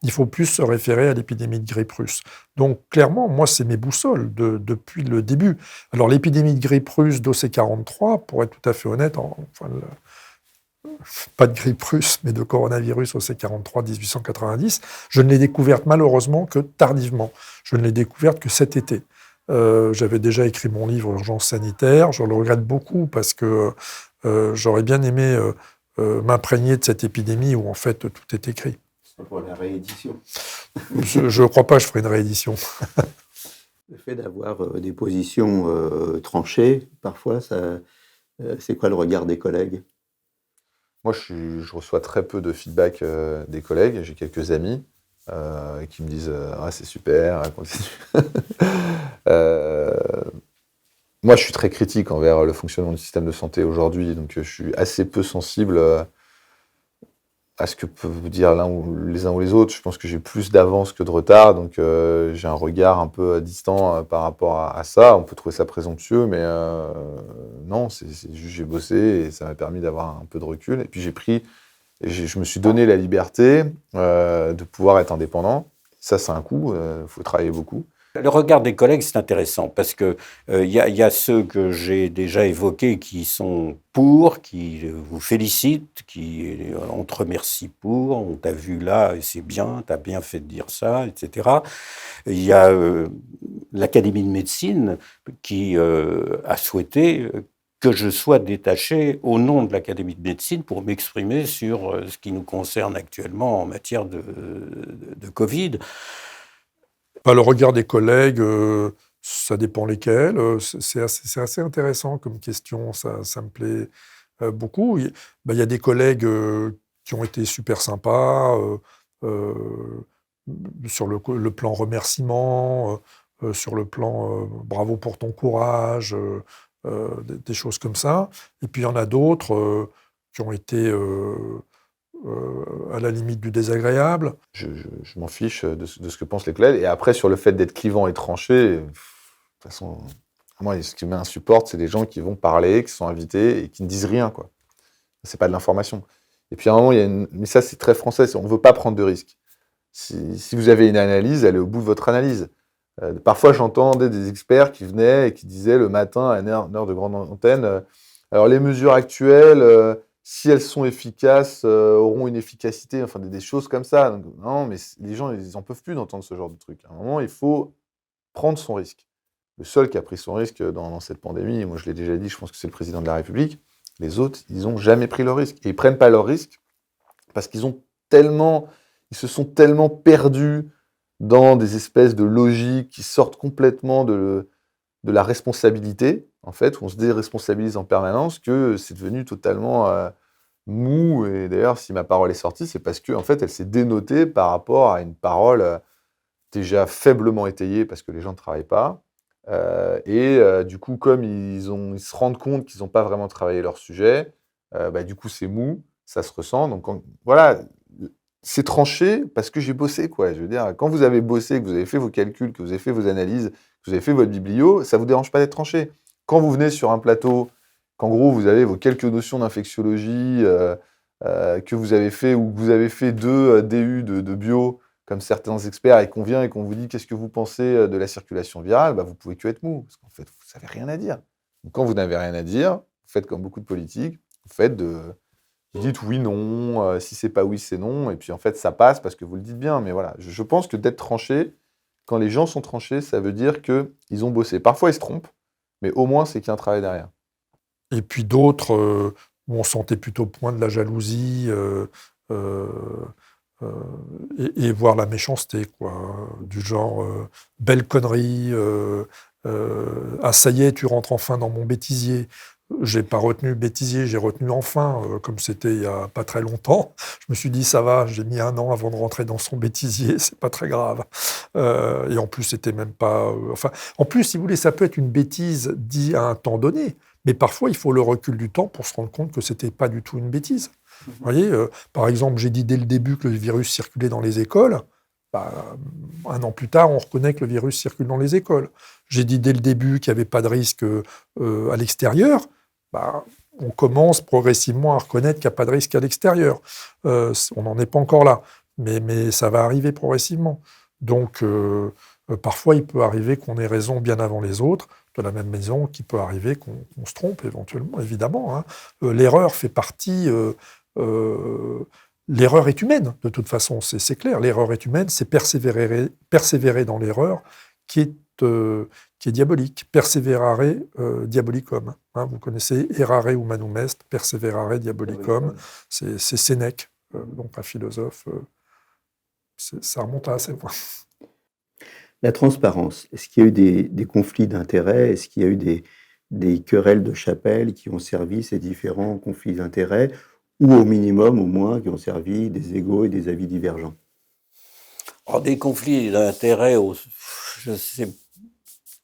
il faut plus se référer à l'épidémie de grippe russe. Donc, clairement, moi, c'est mes boussoles depuis le début. Alors, l'épidémie de grippe russe d'OC43, pour être tout à fait honnête, pas de grippe russe, mais de coronavirus OC43 1890, je ne l'ai découverte malheureusement que tardivement. Je ne l'ai découverte que cet été. J'avais déjà écrit mon livre Urgence sanitaire. Je le regrette beaucoup parce que j'aurais bien aimé m'imprégner de cette épidémie où en fait tout est écrit. Pour la réédition. Je ne crois pas que je ferai une réédition. Le fait d'avoir des positions tranchées, parfois, c'est quoi le regard des collègues? Moi, je reçois très peu de feedback des collègues. J'ai quelques amis qui me disent « Ah, c'est super, continue ». Moi, je suis très critique envers le fonctionnement du système de santé aujourd'hui, donc je suis assez peu sensible à ce que peuvent vous dire les uns ou les autres, je pense que j'ai plus d'avance que de retard, donc j'ai un regard un peu distant par rapport à ça. On peut trouver ça présomptueux, mais non, c'est juste j'ai bossé et ça m'a permis d'avoir un peu de recul. Et puis je me suis donné la liberté de pouvoir être indépendant. Ça, c'est un coût, faut travailler beaucoup. Le regard des collègues, c'est intéressant parce que y a ceux que j'ai déjà évoqués qui sont pour, qui vous félicitent, qui on te remercie pour, on t'a vu là et c'est bien, t'as bien fait de dire ça, etc. Il y a l'Académie de médecine qui a souhaité que je sois détaché au nom de l'Académie de médecine pour m'exprimer sur ce qui nous concerne actuellement en matière de Covid. Le regard des collègues, ça dépend lesquels. C'est assez intéressant comme question, ça me plaît beaucoup. Il y a des collègues qui ont été super sympas sur le plan remerciement, sur le plan bravo pour ton courage, des choses comme ça. Et puis il y en a d'autres qui ont été à la limite du désagréable. Je m'en fiche de ce que pensent les collègues. Et après, sur le fait d'être clivant et tranché, de toute façon, moi, ce qui m'insupporte, c'est des gens qui vont parler, qui sont invités et qui ne disent rien, quoi. C'est pas de l'information. Et puis à un moment, mais ça, c'est très français, on ne veut pas prendre de risques. Si vous avez une analyse, allez au bout de votre analyse. Parfois, j'entendais des experts qui venaient et qui disaient le matin, à une heure de grande antenne, alors les mesures actuelles, si elles sont efficaces, auront une efficacité, enfin des choses comme ça. Donc, non, mais les gens, ils n'en peuvent plus d'entendre ce genre de truc. À un moment, il faut prendre son risque. Le seul qui a pris son risque dans cette pandémie, moi je l'ai déjà dit, je pense que c'est le président de la République. Les autres, ils n'ont jamais pris leur risque. Et ils ne prennent pas leur risque parce qu'ils se sont tellement perdus dans des espèces de logiques qui sortent complètement de la responsabilité, en fait, où on se déresponsabilise en permanence, que c'est devenu totalement mou. Et d'ailleurs, si ma parole est sortie, c'est parce qu'en fait, elle s'est dénotée par rapport à une parole déjà faiblement étayée, parce que les gens ne travaillent pas. Du coup, comme ils se rendent compte qu'ils n'ont pas vraiment travaillé leur sujet, du coup, c'est mou, ça se ressent. Donc, voilà, c'est tranché parce que j'ai bossé, quoi. Je veux dire, quand vous avez bossé, que vous avez fait vos calculs, que vous avez fait vos analyses, que vous avez fait votre biblio, ça ne vous dérange pas d'être tranché. Quand vous venez sur un plateau, qu'en gros, vous avez vos quelques notions d'infectiologie que vous avez fait, ou que vous avez fait 2 DU de bio, comme certains experts, et qu'on vient et qu'on vous dit qu'est-ce que vous pensez de la circulation virale, vous pouvez que être mou, parce qu'en fait, vous n'avez rien à dire. Donc, quand vous n'avez rien à dire, vous faites comme beaucoup de politiques, vous dites oui, non, si c'est pas oui, c'est non, et puis en fait, ça passe parce que vous le dites bien. Mais voilà, je pense que d'être tranché, quand les gens sont tranchés, ça veut dire qu'ils ont bossé. Parfois, ils se trompent, mais au moins, c'est qu'il y a un travail derrière. Et puis d'autres où on sentait plutôt point de la jalousie et voire la méchanceté, quoi. Du genre, belle connerie, ah ça y est, tu rentres enfin dans mon bêtisier. J'ai pas retenu bêtisier, j'ai retenu enfin, comme c'était il y a pas très longtemps. Je me suis dit, ça va, j'ai mis 1 an avant de rentrer dans son bêtisier, c'est pas très grave. Et en plus, c'était même pas... en plus, si vous voulez, ça peut être une bêtise dit à un temps donné, mais parfois, il faut le recul du temps pour se rendre compte que c'était pas du tout une bêtise. Vous voyez, par exemple, j'ai dit dès le début que le virus circulait dans les écoles. 1 an plus tard, on reconnaît que le virus circule dans les écoles. J'ai dit dès le début qu'il n'y avait pas de risque à l'extérieur. On commence progressivement à reconnaître qu'il n'y a pas de risque à l'extérieur. On n'en est pas encore là, mais ça va arriver progressivement. Donc, parfois, il peut arriver qu'on ait raison bien avant les autres, de la même maison qu'il peut arriver qu'on se trompe éventuellement, évidemment. Hein. L'erreur fait partie... l'erreur est humaine, de toute façon, c'est clair. L'erreur est humaine, c'est persévérer dans l'erreur qui est diabolique. Perseverare diabolicum. Hein, vous connaissez errare humanum est, perseverare diabolicum. C'est Sénèque, donc un philosophe. Ça remonte à assez loin. La transparence, est-ce qu'il y a eu des conflits d'intérêts? Est-ce qu'il y a eu des querelles de chapelle qui ont servi ces différents conflits d'intérêts, ou au minimum, au moins, qui ont servi des égos et des avis divergents? Alors, des conflits d'intérêts,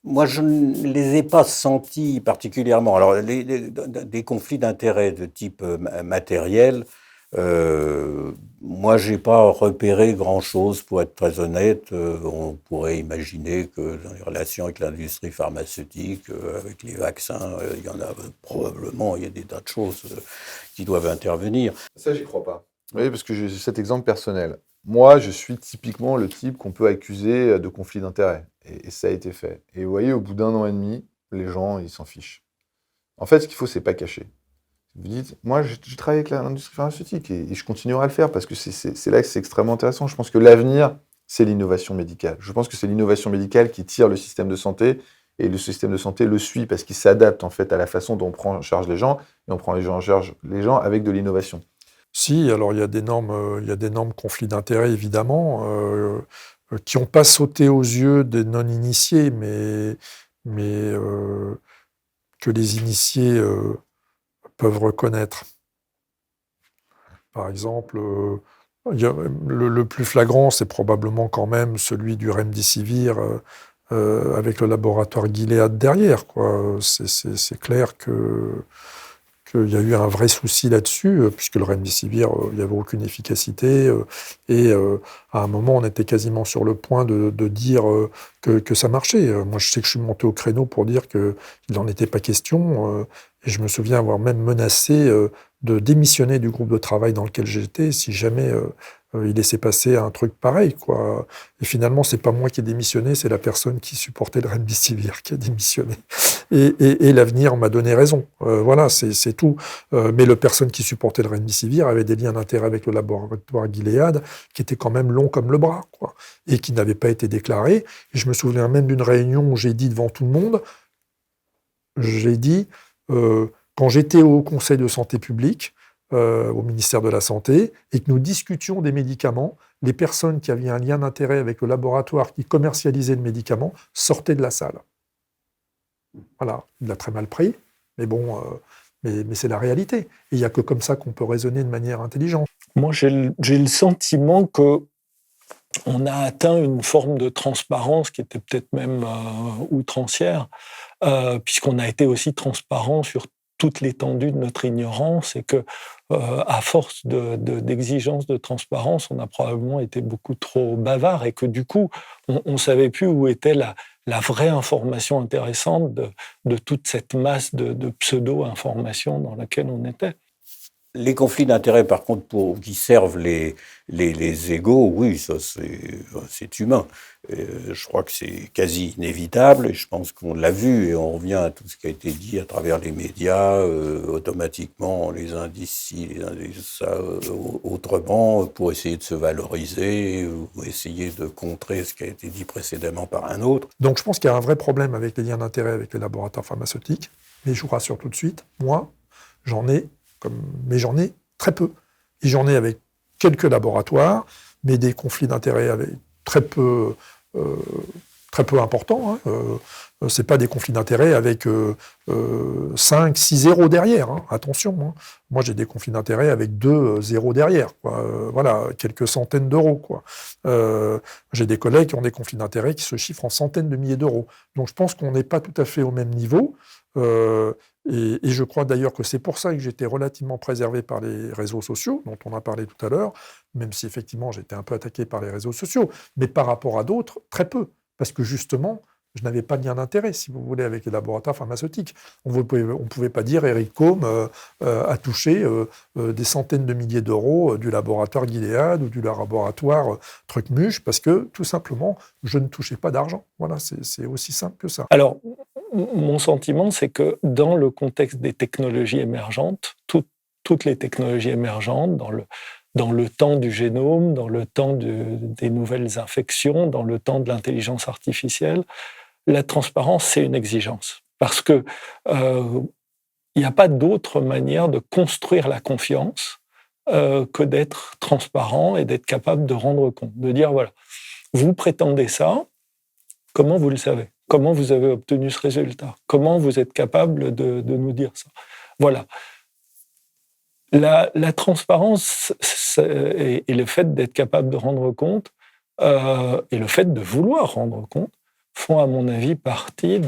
moi, je ne les ai pas sentis particulièrement. Alors, des conflits d'intérêts de type matériel, Moi, j'ai pas repéré grand-chose, pour être très honnête. On pourrait imaginer que dans les relations avec l'industrie pharmaceutique, avec les vaccins, il y en a probablement, il y a des tas de choses qui doivent intervenir. Ça, j'y crois pas. Oui, parce que j'ai cet exemple personnel. Moi, je suis typiquement le type qu'on peut accuser de conflit d'intérêts. Et ça a été fait. Et vous voyez, au bout d'1 an et demi, les gens, ils s'en fichent. En fait, ce qu'il faut, c'est pas cacher. Vous dites, moi, j'ai travaillé avec l'industrie pharmaceutique et je continuerai à le faire parce que c'est là que c'est extrêmement intéressant. Je pense que l'avenir, c'est l'innovation médicale. Je pense que c'est l'innovation médicale qui tire le système de santé et le système de santé le suit parce qu'il s'adapte en fait à la façon dont on prend en charge les gens et on prend en charge les gens avec de l'innovation. Si, alors il y a des normes conflits d'intérêts, évidemment, qui n'ont pas sauté aux yeux des non-initiés, mais que les initiés peuvent reconnaître. Par exemple, le plus flagrant, c'est probablement quand même celui du Remdesivir avec le laboratoire Gilead derrière, quoi. C'est clair qu'il y a eu un vrai souci là-dessus, puisque le Remdesivir, il n'y avait aucune efficacité, et à un moment, on était quasiment sur le point de dire que ça marchait. Moi, je sais que je suis monté au créneau pour dire qu'il n'en était pas question, et je me souviens avoir même menacé de démissionner du groupe de travail dans lequel j'étais si jamais il laissait passer un truc pareil, quoi. Et finalement, c'est pas moi qui ai démissionné, c'est la personne qui supportait le Remdesivir qui a démissionné. Et l'avenir m'a donné raison. Voilà, c'est tout. Mais le personne qui supportait le Remdesivir avait des liens d'intérêt avec le laboratoire Gilead qui était quand même long comme le bras, quoi, et qui n'avait pas été déclaré. Et je me souviens même d'une réunion où j'ai dit devant tout le monde, quand j'étais au Conseil de santé publique, au ministère de la Santé, et que nous discutions des médicaments, les personnes qui avaient un lien d'intérêt avec le laboratoire qui commercialisait le médicament sortaient de la salle. Voilà, il l'a très mal pris, mais bon, mais c'est la réalité. Et il n'y a que comme ça qu'on peut raisonner de manière intelligente. Moi, j'ai le sentiment que on a atteint une forme de transparence qui était peut-être même outrancière, puisqu'on a été aussi transparent sur toute l'étendue de notre ignorance et que, à force d'exigence de transparence, on a probablement été beaucoup trop bavard et que du coup, on ne savait plus où était la vraie information intéressante de toute cette masse de pseudo-informations dans laquelle on était. Les conflits d'intérêts, par contre, qui servent les égos, oui, ça c'est humain. Je crois que c'est quasi inévitable et je pense qu'on l'a vu et on revient à tout ce qui a été dit à travers les médias, automatiquement les indices les indices ça, autrement, pour essayer de se valoriser ou essayer de contrer ce qui a été dit précédemment par un autre. Donc je pense qu'il y a un vrai problème avec les liens d'intérêt avec les laboratoires pharmaceutiques, mais je vous rassure tout de suite, moi, mais j'en ai très peu. Et j'en ai avec quelques laboratoires, mais des conflits d'intérêts avec très peu importants. C'est pas des conflits d'intérêts avec 5, 6 zéros derrière. Attention. Moi, j'ai des conflits d'intérêts avec 2 zéros derrière. Quoi. Voilà, quelques centaines d'euros. Quoi. J'ai des collègues qui ont des conflits d'intérêts qui se chiffrent en centaines de milliers d'euros. Donc, je pense qu'on n'est pas tout à fait au même niveau. Et je crois d'ailleurs que c'est pour ça que j'étais relativement préservé par les réseaux sociaux, dont on a parlé tout à l'heure, même si effectivement j'étais un peu attaqué par les réseaux sociaux, mais par rapport à d'autres, très peu. Parce que justement, je n'avais pas de lien d'intérêt, si vous voulez, avec les laboratoires pharmaceutiques. On ne pouvait pas dire Eric Combe a touché des centaines de milliers d'euros du laboratoire Gilead ou du laboratoire Trucmuche, parce que tout simplement, je ne touchais pas d'argent. Voilà, c'est aussi simple que ça. Alors, mon sentiment, c'est que dans le contexte des technologies émergentes, toutes les technologies émergentes, dans le temps du génome, dans le temps des nouvelles infections, dans le temps de l'intelligence artificielle, la transparence, c'est une exigence. Parce que il n'y a pas d'autre manière de construire la confiance que d'être transparent et d'être capable de rendre compte, de dire, voilà, vous prétendez ça, comment vous le savez ? Comment vous avez obtenu ce résultat ? Comment vous êtes capable de nous dire ça ? Voilà. La transparence et le fait d'être capable de rendre compte et le fait de vouloir rendre compte font, à mon avis, partie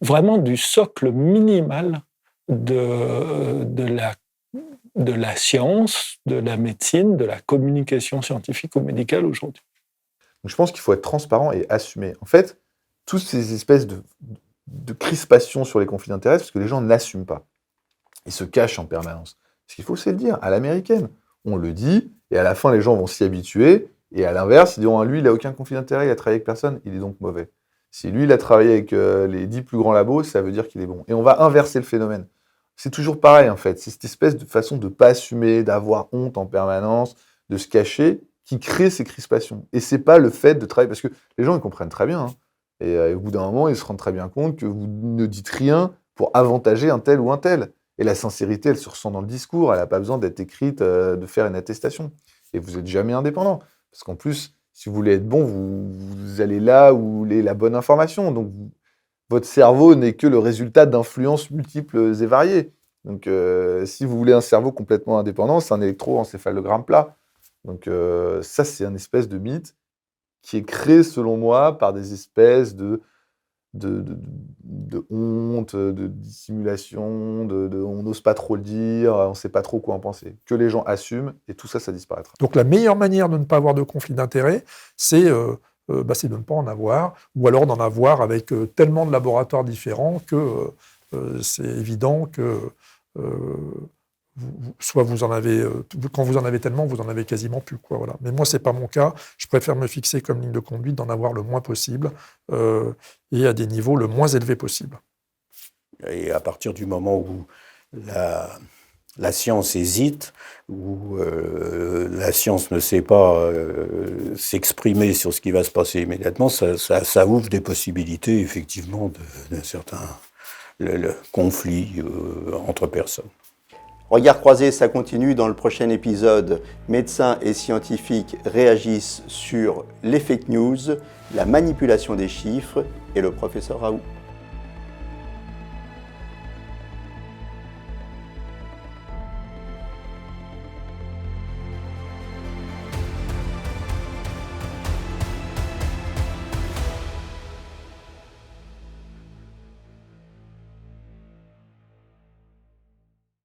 vraiment du socle minimal de de la science, de la médecine, de la communication scientifique ou médicale aujourd'hui. Donc, je pense qu'il faut être transparent et assumer. En fait, toutes ces espèces de crispations sur les conflits d'intérêts, parce que les gens n'assument pas. Ils se cachent en permanence. Ce qu'il faut, c'est le dire, à l'américaine. On le dit, et à la fin, les gens vont s'y habituer, et à l'inverse, ils diront, lui, il n'a aucun conflit d'intérêt, il a travaillé avec personne, il est donc mauvais. Si lui, il a travaillé avec les 10 plus grands labos, ça veut dire qu'il est bon. Et on va inverser le phénomène. C'est toujours pareil, en fait. C'est cette espèce de façon de ne pas assumer, d'avoir honte en permanence, de se cacher, qui crée ces crispations. Et c'est pas le fait de travailler, parce que les gens, ils comprennent très bien. Hein. Et au bout d'un moment, ils se rendent très bien compte que vous ne dites rien pour avantager un tel ou un tel. Et la sincérité, elle se ressent dans le discours. Elle n'a pas besoin d'être écrite, de faire une attestation. Et vous n'êtes jamais indépendant. Parce qu'en plus, si vous voulez être bon, vous allez là où vous avez la bonne information. Donc, votre cerveau n'est que le résultat d'influences multiples et variées. Donc, si vous voulez un cerveau complètement indépendant, c'est un électroencéphalogramme plat. Donc, ça, c'est un espèce de mythe qui est créé, selon moi, par des espèces de honte, de dissimulation, on n'ose pas trop le dire, on ne sait pas trop quoi en penser. Que les gens assument, et tout ça, ça disparaîtra. Donc la meilleure manière de ne pas avoir de conflit d'intérêts, c'est de ne pas en avoir, ou alors d'en avoir avec tellement de laboratoires différents que c'est évident que soit vous en avez, quand vous en avez tellement, vous en avez quasiment plus, quoi, voilà. Mais moi, c'est pas mon cas. Je préfère me fixer comme ligne de conduite d'en avoir le moins possible et à des niveaux le moins élevés possible. Et à partir du moment où la science hésite, où la science ne sait pas s'exprimer sur ce qui va se passer immédiatement, ça ouvre des possibilités, effectivement, d'un certain conflit entre personnes. Regard croisé, ça continue dans le prochain épisode. Médecins et scientifiques réagissent sur les fake news, la manipulation des chiffres et le professeur Raoult.